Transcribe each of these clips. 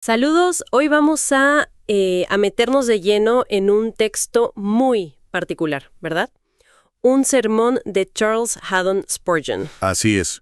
Saludos, hoy vamos a meternos de lleno en un texto muy particular, ¿verdad? Un sermón de Charles Haddon Spurgeon. Así es.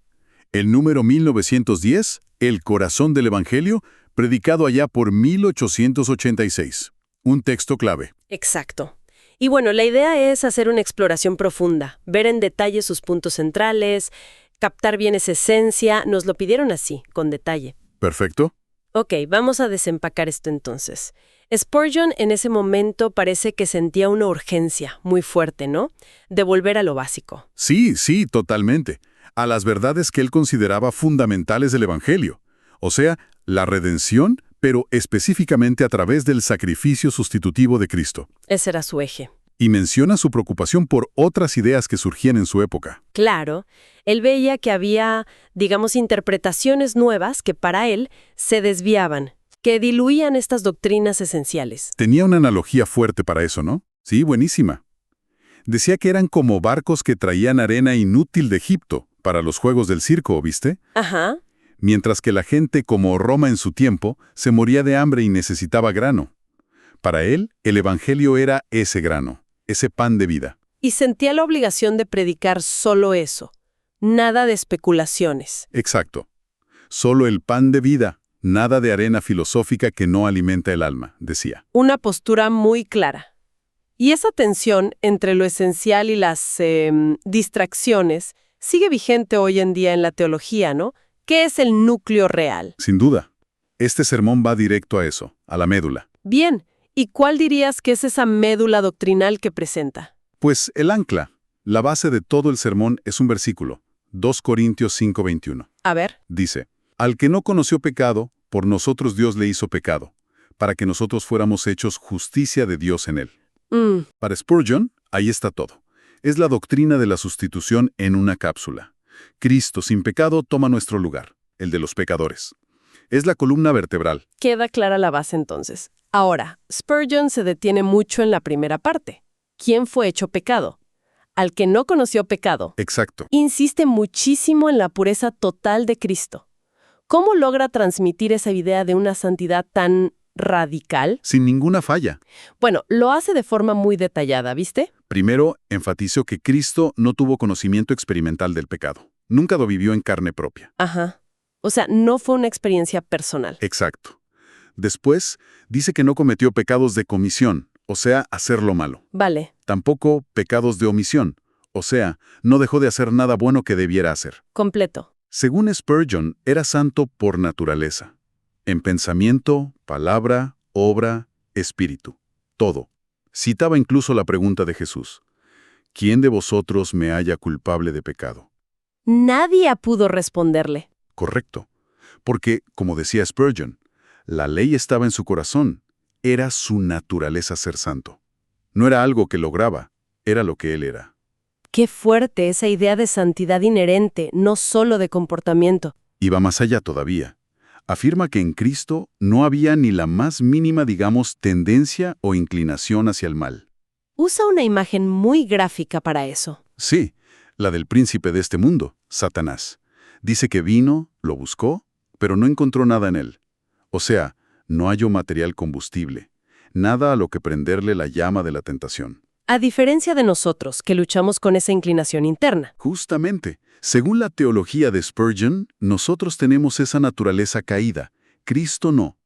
El número 1910, El corazón del Evangelio, predicado allá por 1886. Un texto clave. Exacto. Y bueno, la idea es hacer una exploración profunda, ver en detalle sus puntos centrales, captar bien esa esencia. Nos lo pidieron así, con detalle. ¿Perfecto? Ok, vamos a desempacar esto entonces. Spurgeon en ese momento parece que sentía una urgencia muy fuerte, ¿no? De volver a lo básico. Sí, totalmente. A las verdades que él consideraba fundamentales del Evangelio. O sea, la redención, pero específicamente a través del sacrificio sustitutivo de Cristo. Ese era su eje. Y menciona su preocupación por otras ideas que surgían en su época. Claro, él veía que había, digamos, interpretaciones nuevas que para él se desviaban, que diluían estas doctrinas esenciales. Tenía una analogía fuerte para eso, ¿no? Sí, buenísima. Decía que eran como barcos que traían arena inútil de Egipto para los juegos del circo, ¿viste? Ajá. Mientras que la gente, como Roma en su tiempo, se moría de hambre y necesitaba grano. Para él, el Evangelio era ese grano, ese pan de vida. Y sentía la obligación de predicar solo eso, nada de especulaciones. Exacto. Solo el pan de vida, nada de arena filosófica que no alimenta el alma, decía. Una postura muy clara. Y esa tensión entre lo esencial y las distracciones sigue vigente hoy en día en la teología, ¿no? ¿Qué es el núcleo real? Sin duda. Este sermón va directo a eso, a la médula. Bien, ¿y cuál dirías que es esa médula doctrinal que presenta? Pues el ancla, la base de todo el sermón es un versículo, 2 Corintios 5:21. A ver. Dice, al que no conoció pecado, por nosotros Dios le hizo pecado, para que nosotros fuéramos hechos justicia de Dios en él. Para Spurgeon, ahí está todo. Es la doctrina de la sustitución en una cápsula. Cristo sin pecado toma nuestro lugar, el de los pecadores. Es la columna vertebral. Queda clara la base entonces. Ahora, Spurgeon se detiene mucho en la primera parte. ¿Quién fue hecho pecado? Al que no conoció pecado. Exacto. Insiste muchísimo en la pureza total de Cristo. ¿Cómo logra transmitir esa idea de una santidad tan radical? Sin ninguna falla. Bueno, lo hace de forma muy detallada, ¿viste? Primero, enfatizó que Cristo no tuvo conocimiento experimental del pecado. Nunca lo vivió en carne propia. Ajá. O sea, no fue una experiencia personal. Exacto. Después, dice que no cometió pecados de comisión, o sea, hacer lo malo. Vale. Tampoco pecados de omisión, o sea, no dejó de hacer nada bueno que debiera hacer. Completo. Según Spurgeon, era santo por naturaleza. En pensamiento, palabra, obra, espíritu. Todo. Citaba incluso la pregunta de Jesús. ¿Quién de vosotros me halla culpable de pecado? Nadie pudo responderle. Correcto. Porque, como decía Spurgeon, la ley estaba en su corazón. Era su naturaleza ser santo. No era algo que lograba, era lo que él era. Qué fuerte esa idea de santidad inherente, no solo de comportamiento. Y va más allá todavía. Afirma que en Cristo no había ni la más mínima, digamos, tendencia o inclinación hacia el mal. Usa una imagen muy gráfica para eso. Sí, la del príncipe de este mundo, Satanás. Dice que vino, lo buscó, pero no encontró nada en él. O sea, no halló material combustible, nada a lo que prenderle la llama de la tentación. A diferencia de nosotros, que luchamos con esa inclinación interna. Justamente, según la teología de Spurgeon, nosotros tenemos esa naturaleza caída. Cristo no.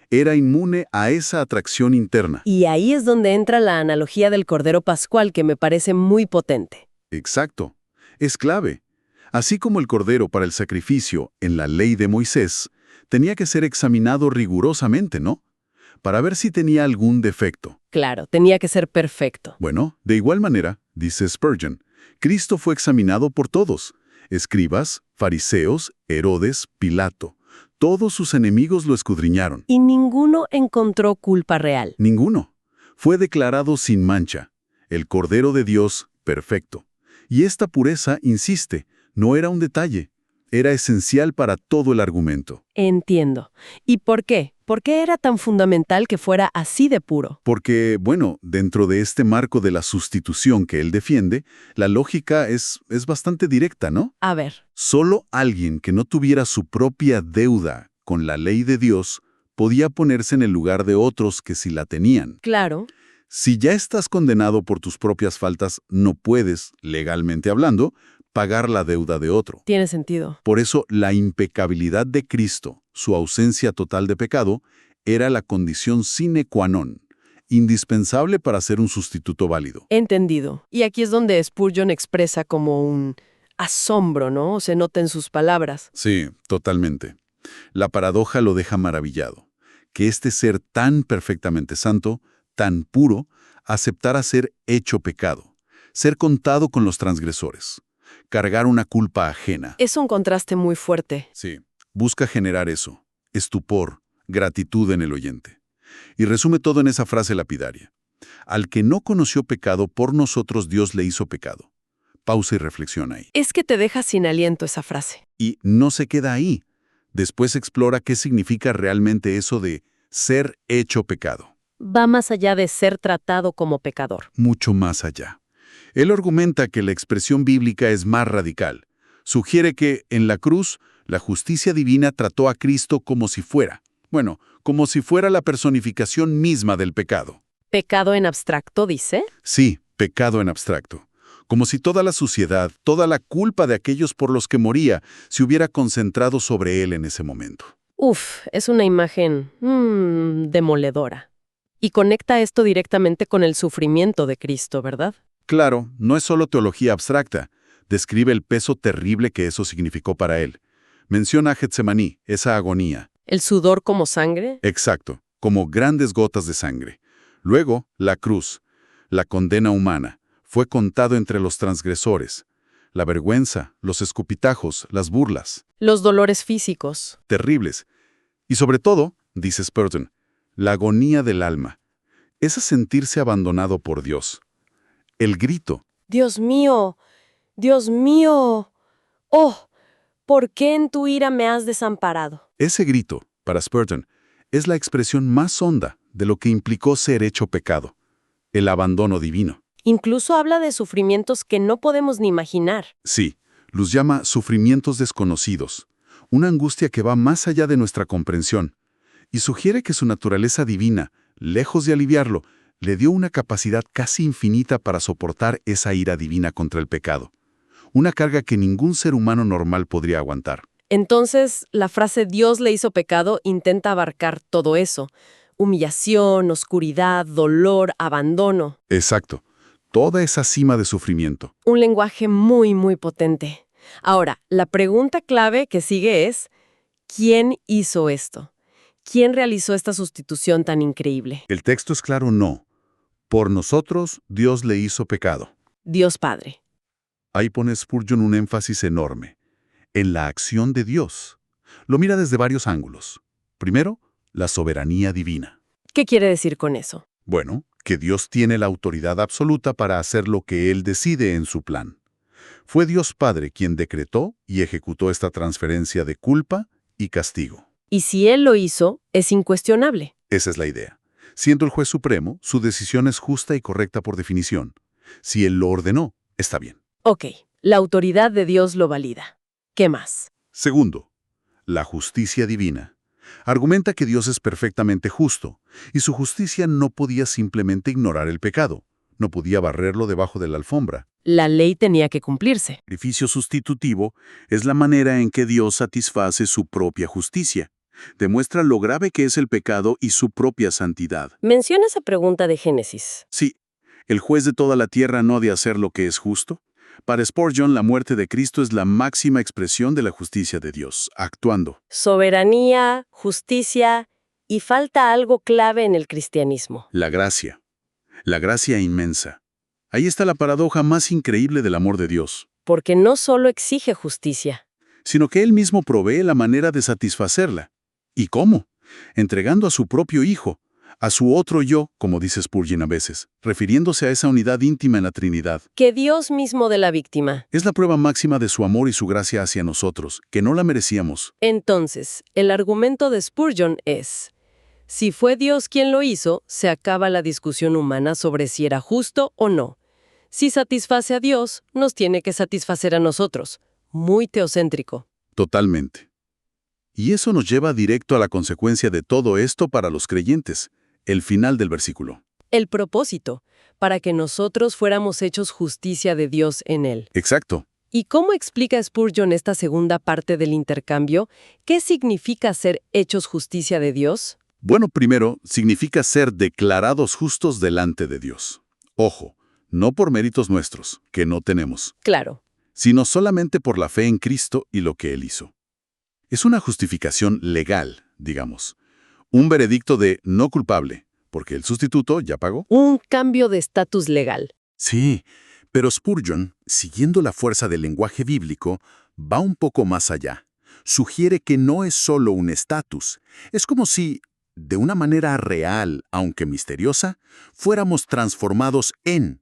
Era inmune a esa atracción interna. Y ahí es donde entra la analogía del Cordero Pascual, que me parece muy potente. Exacto. Es clave. Así como el cordero para el sacrificio en la ley de Moisés, tenía que ser examinado rigurosamente, ¿no? Para ver si tenía algún defecto. Claro, tenía que ser perfecto. Bueno, de igual manera, dice Spurgeon, Cristo fue examinado por todos. Escribas, fariseos, Herodes, Pilato. Todos sus enemigos lo escudriñaron. Y ninguno encontró culpa real. Ninguno. Fue declarado sin mancha. El Cordero de Dios, perfecto. Y esta pureza, insiste, no era un detalle. Era esencial para todo el argumento. Entiendo. ¿Y por qué? ¿Por qué era tan fundamental que fuera así de puro? Porque, bueno, dentro de este marco de la sustitución que él defiende, la lógica es bastante directa, ¿no? A ver. Solo alguien que no tuviera su propia deuda con la ley de Dios podía ponerse en el lugar de otros que sí la tenían. Claro. Si ya estás condenado por tus propias faltas, no puedes, legalmente hablando, pagar la deuda de otro. Tiene sentido. Por eso, la impecabilidad de Cristo, su ausencia total de pecado, era la condición sine qua non, indispensable para ser un sustituto válido. Entendido. Y aquí es donde Spurgeon expresa como un asombro, ¿no? Se nota en sus palabras. Sí, totalmente. La paradoja lo deja maravillado, que este ser tan perfectamente santo, tan puro, aceptara ser hecho pecado, ser contado con los transgresores, cargar una culpa ajena. Es un contraste muy fuerte. Sí, busca generar eso, estupor, gratitud en el oyente. Y resume todo en esa frase lapidaria. Al que no conoció pecado, por nosotros Dios le hizo pecado. Pausa y reflexiona ahí. Es que te deja sin aliento esa frase. Y no se queda ahí. Después explora qué significa realmente eso de ser hecho pecado. Va más allá de ser tratado como pecador. Mucho más allá. Él argumenta que la expresión bíblica es más radical. Sugiere que, en la cruz, la justicia divina trató a Cristo como si fuera la personificación misma del pecado. ¿Pecado en abstracto, dice? Sí, pecado en abstracto. Como si toda la suciedad, toda la culpa de aquellos por los que moría, se hubiera concentrado sobre él en ese momento. Es una imagen demoledora. Y conecta esto directamente con el sufrimiento de Cristo, ¿verdad? Claro, no es solo teología abstracta. Describe el peso terrible que eso significó para él. Menciona a Getsemaní, esa agonía. ¿El sudor como sangre? Exacto, como grandes gotas de sangre. Luego, la cruz, la condena humana, fue contado entre los transgresores. La vergüenza, los escupitajos, las burlas. Los dolores físicos. Terribles. Y sobre todo, dice Spurgeon, la agonía del alma. Es sentirse abandonado por Dios. El grito. Dios mío, Dios mío. Oh, ¿por qué en tu ira me has desamparado? Ese grito, para Spurgeon, es la expresión más honda de lo que implicó ser hecho pecado. El abandono divino. Incluso habla de sufrimientos que no podemos ni imaginar. Sí, los llama sufrimientos desconocidos, una angustia que va más allá de nuestra comprensión, y sugiere que su naturaleza divina, lejos de aliviarlo, le dio una capacidad casi infinita para soportar esa ira divina contra el pecado, una carga que ningún ser humano normal podría aguantar. Entonces, la frase Dios le hizo pecado intenta abarcar todo eso. Humillación, oscuridad, dolor, abandono. Exacto. Toda esa cima de sufrimiento. Un lenguaje muy, muy potente. Ahora, la pregunta clave que sigue es, ¿quién hizo esto? ¿Quién realizó esta sustitución tan increíble? El texto es claro, no. Por nosotros, Dios le hizo pecado. Dios Padre. Ahí pone Spurgeon un énfasis enorme. En la acción de Dios. Lo mira desde varios ángulos. Primero, la soberanía divina. ¿Qué quiere decir con eso? Bueno, que Dios tiene la autoridad absoluta para hacer lo que Él decide en su plan. Fue Dios Padre quien decretó y ejecutó esta transferencia de culpa y castigo. Y si Él lo hizo, es incuestionable. Esa es la idea. Siendo el juez supremo, su decisión es justa y correcta por definición. Si Él lo ordenó, está bien. Ok, la autoridad de Dios lo valida. ¿Qué más? Segundo, la justicia divina. Argumenta que Dios es perfectamente justo, y su justicia no podía simplemente ignorar el pecado, no podía barrerlo debajo de la alfombra. La ley tenía que cumplirse. El sacrificio sustitutivo es la manera en que Dios satisface su propia justicia. Demuestra lo grave que es el pecado y su propia santidad. Menciona esa pregunta de Génesis. Sí, ¿el juez de toda la tierra no ha de hacer lo que es justo? Para Spurgeon, la muerte de Cristo es la máxima expresión de la justicia de Dios, actuando. Soberanía, justicia, y falta algo clave en el cristianismo. La gracia inmensa. Ahí está la paradoja más increíble del amor de Dios. Porque no solo exige justicia, Sino que Él mismo provee la manera de satisfacerla. ¿Y cómo? Entregando a su propio Hijo, a su otro yo, como dice Spurgeon a veces, refiriéndose a esa unidad íntima en la Trinidad. que Dios mismo de la víctima. Es la prueba máxima de su amor y su gracia hacia nosotros, que no la merecíamos. Entonces, el argumento de Spurgeon es, si fue Dios quien lo hizo, se acaba la discusión humana sobre si era justo o no. Si satisface a Dios, nos tiene que satisfacer a nosotros. Muy teocéntrico. Totalmente. Y eso nos lleva directo a la consecuencia de todo esto para los creyentes, el final del versículo. El propósito, para que nosotros fuéramos hechos justicia de Dios en él. Exacto. ¿Y cómo explica Spurgeon esta segunda parte del intercambio? ¿Qué significa ser hechos justicia de Dios? Bueno, primero, significa ser declarados justos delante de Dios. Ojo, no por méritos nuestros, que no tenemos, Claro. sino solamente por la fe en Cristo y lo que Él hizo. Es una justificación legal, digamos. Un veredicto de no culpable, porque el sustituto ya pagó. Un cambio de estatus legal. Sí, pero Spurgeon, siguiendo la fuerza del lenguaje bíblico, va un poco más allá. Sugiere que no es solo un estatus. Es como si, de una manera real, aunque misteriosa, fuéramos transformados en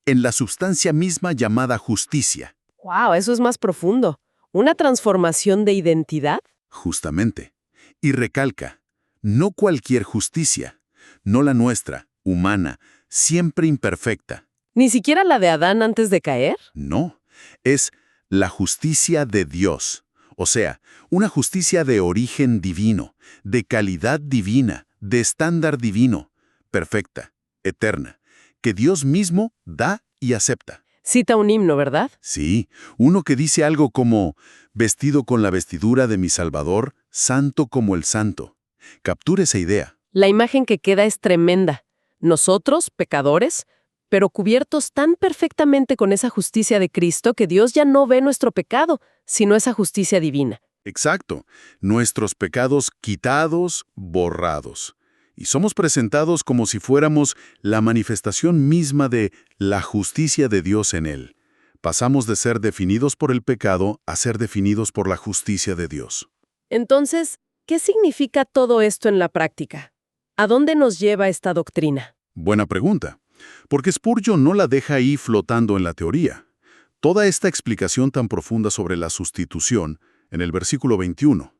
la sustancia misma llamada justicia. ¡Wow! Eso es más profundo. ¿Una transformación de identidad? Justamente. Y recalca, no cualquier justicia, no la nuestra, humana, siempre imperfecta. ¿Ni siquiera la de Adán antes de caer? No, es la justicia de Dios. O sea, una justicia de origen divino, de calidad divina, de estándar divino, perfecta, eterna, que Dios mismo da y acepta. Cita un himno, ¿verdad? Sí, uno que dice algo como, vestido con la vestidura de mi Salvador, santo como el santo. Captura esa idea. La imagen que queda es tremenda. Nosotros, pecadores, pero cubiertos tan perfectamente con esa justicia de Cristo que Dios ya no ve nuestro pecado, sino esa justicia divina. Exacto, nuestros pecados quitados, borrados. Y somos presentados como si fuéramos la manifestación misma de la justicia de Dios en Él. Pasamos de ser definidos por el pecado a ser definidos por la justicia de Dios. Entonces, ¿qué significa todo esto en la práctica? ¿A dónde nos lleva esta doctrina? Buena pregunta, porque Spurgeon no la deja ahí flotando en la teoría. Toda esta explicación tan profunda sobre la sustitución, en el versículo 21.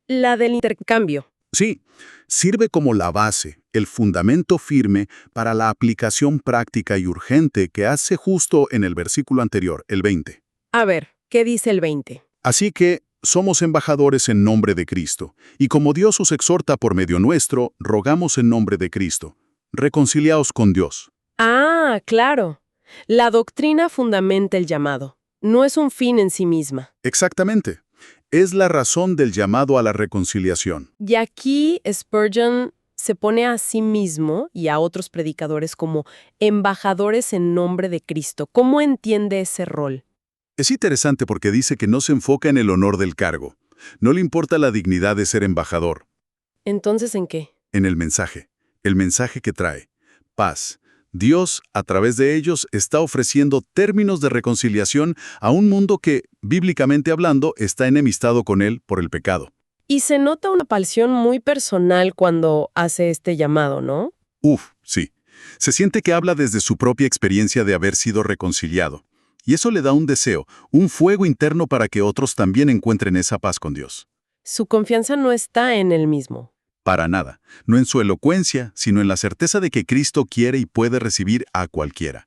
La del intercambio. Sí, sirve como la base, el fundamento firme para la aplicación práctica y urgente que hace justo en el versículo anterior, el 20. A ver, ¿qué dice el 20? Así que somos embajadores en nombre de Cristo, y como Dios os exhorta por medio nuestro, rogamos en nombre de Cristo. Reconciliaos con Dios. Ah, claro. La doctrina fundamenta el llamado. No es un fin en sí misma. Exactamente. Es la razón del llamado a la reconciliación. Y aquí Spurgeon se pone a sí mismo y a otros predicadores como embajadores en nombre de Cristo. ¿Cómo entiende ese rol? Es interesante porque dice que no se enfoca en el honor del cargo. No le importa la dignidad de ser embajador. ¿Entonces en qué? En el mensaje que trae. Paz. Dios, a través de ellos, está ofreciendo términos de reconciliación a un mundo que, bíblicamente hablando, está enemistado con él por el pecado. Y se nota una pasión muy personal cuando hace este llamado, ¿no? Sí. Se siente que habla desde su propia experiencia de haber sido reconciliado. Y eso le da un deseo, un fuego interno para que otros también encuentren esa paz con Dios. Su confianza no está en él mismo. Para nada, no en su elocuencia, sino en la certeza de que Cristo quiere y puede recibir a cualquiera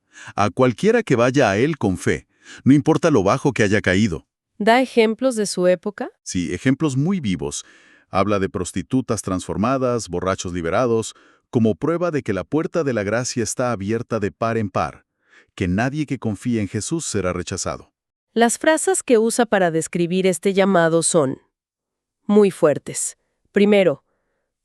que vaya a Él con fe, no importa lo bajo que haya caído. ¿Da ejemplos de su época? Sí, ejemplos muy vivos. Habla de prostitutas transformadas, borrachos liberados, como prueba de que la puerta de la gracia está abierta de par en par, que nadie que confíe en Jesús será rechazado. Las frases que usa para describir este llamado son muy fuertes. Primero,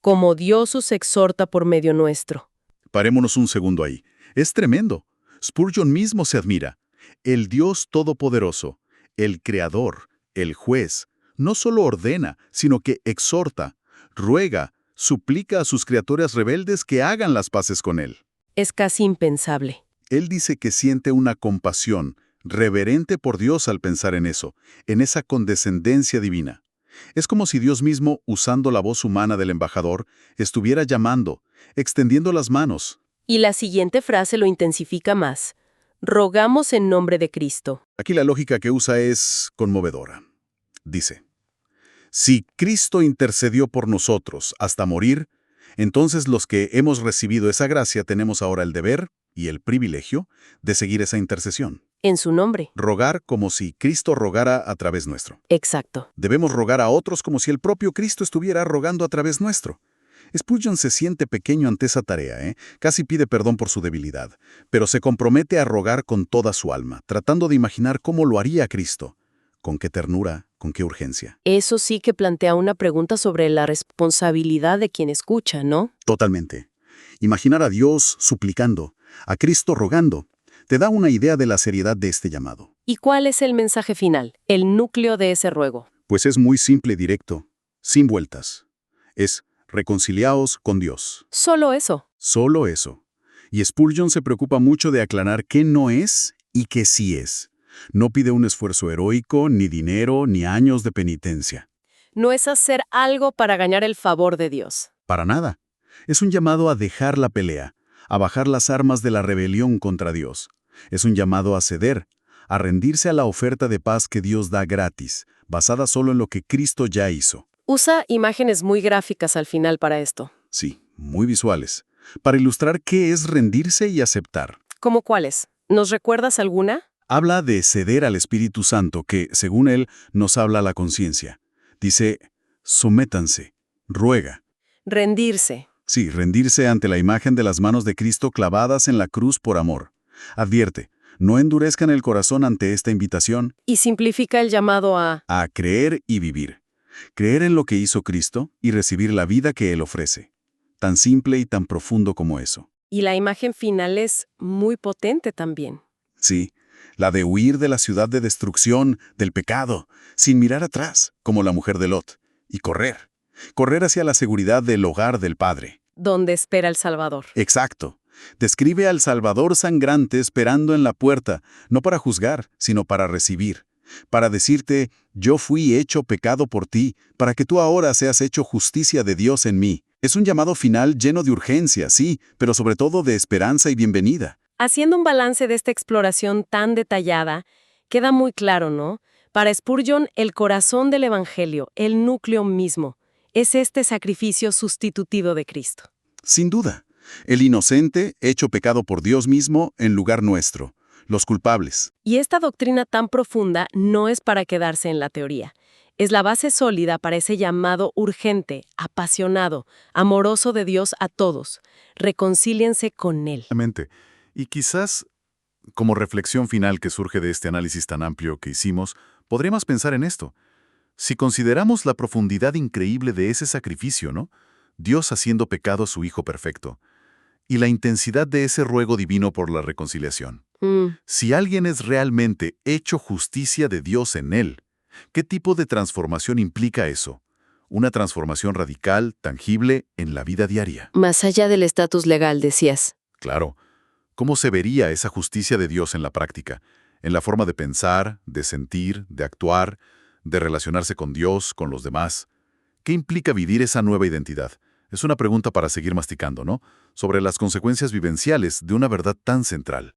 como Dios os exhorta por medio nuestro. Parémonos un segundo ahí. Es tremendo. Spurgeon mismo se admira. El Dios Todopoderoso, el Creador, el Juez, no solo ordena, sino que exhorta, ruega, suplica a sus criaturas rebeldes que hagan las paces con Él. Es casi impensable. Él dice que siente una compasión reverente por Dios al pensar en eso, en esa condescendencia divina. Es como si Dios mismo, usando la voz humana del embajador, estuviera llamando, extendiendo las manos. Y la siguiente frase lo intensifica más. Rogamos en nombre de Cristo. Aquí la lógica que usa es conmovedora. Dice, si Cristo intercedió por nosotros hasta morir, entonces los que hemos recibido esa gracia tenemos ahora el deber y el privilegio de seguir esa intercesión. En su nombre. Rogar como si Cristo rogara a través nuestro. Exacto. Debemos rogar a otros como si el propio Cristo estuviera rogando a través nuestro. Spurgeon se siente pequeño ante esa tarea, Casi pide perdón por su debilidad, pero se compromete a rogar con toda su alma, tratando de imaginar cómo lo haría Cristo. Con qué ternura, con qué urgencia. Eso sí que plantea una pregunta sobre la responsabilidad de quien escucha, ¿no? Totalmente. Imaginar a Dios suplicando, a Cristo rogando, te da una idea de la seriedad de este llamado. ¿Y cuál es el mensaje final, el núcleo de ese ruego? Pues es muy simple y directo, sin vueltas. Es reconciliaos con Dios. Solo eso. Solo eso. Y Spurgeon se preocupa mucho de aclarar qué no es y qué sí es. No pide un esfuerzo heroico, ni dinero, ni años de penitencia. No es hacer algo para ganar el favor de Dios. Para nada. Es un llamado a dejar la pelea, a bajar las armas de la rebelión contra Dios. Es un llamado a ceder, a rendirse a la oferta de paz que Dios da gratis, basada solo en lo que Cristo ya hizo. Usa imágenes muy gráficas al final para esto. Sí, muy visuales, para ilustrar qué es rendirse y aceptar. ¿Cómo cuáles? ¿Nos recuerdas alguna? Habla de ceder al Espíritu Santo que, según él, nos habla a la conciencia. Dice, sométanse, ruega. Rendirse. Sí, rendirse ante la imagen de las manos de Cristo clavadas en la cruz por amor. Advierte, no endurezcan el corazón ante esta invitación. Y simplifica el llamado a Creer y vivir. Creer en lo que hizo Cristo y recibir la vida que Él ofrece. Tan simple y tan profundo como eso. Y la imagen final es muy potente también. Sí, la de huir de la ciudad de destrucción, del pecado, sin mirar atrás, como la mujer de Lot, y correr. Correr hacia la seguridad del hogar del Padre. Donde espera el Salvador. Exacto. Describe al Salvador sangrante esperando en la puerta, no para juzgar, sino para recibir. Para decirte, yo fui hecho pecado por ti, para que tú ahora seas hecho justicia de Dios en mí. Es un llamado final lleno de urgencia, sí, pero sobre todo de esperanza y bienvenida. Haciendo un balance de esta exploración tan detallada, queda muy claro, ¿no? Para Spurgeon, el corazón del Evangelio, el núcleo mismo, es este sacrificio sustitutivo de Cristo. Sin duda. El inocente, hecho pecado por Dios mismo en lugar nuestro. Los culpables. Y esta doctrina tan profunda no es para quedarse en la teoría. Es la base sólida para ese llamado urgente, apasionado, amoroso de Dios a todos. Reconcíliense con Él. Y quizás, como reflexión final que surge de este análisis tan amplio que hicimos, podríamos pensar en esto. Si consideramos la profundidad increíble de ese sacrificio, ¿no? Dios haciendo pecado a su Hijo perfecto. Y la intensidad de ese ruego divino por la reconciliación. Si alguien es realmente hecho justicia de Dios en él, ¿qué tipo de transformación implica eso? Una transformación radical, tangible, en la vida diaria. Más allá del estatus legal, decías. Claro. ¿Cómo se vería esa justicia de Dios en la práctica? En la forma de pensar, de sentir, de actuar, de relacionarse con Dios, con los demás. ¿Qué implica vivir esa nueva identidad? Es una pregunta para seguir masticando, ¿no? Sobre las consecuencias vivenciales de una verdad tan central.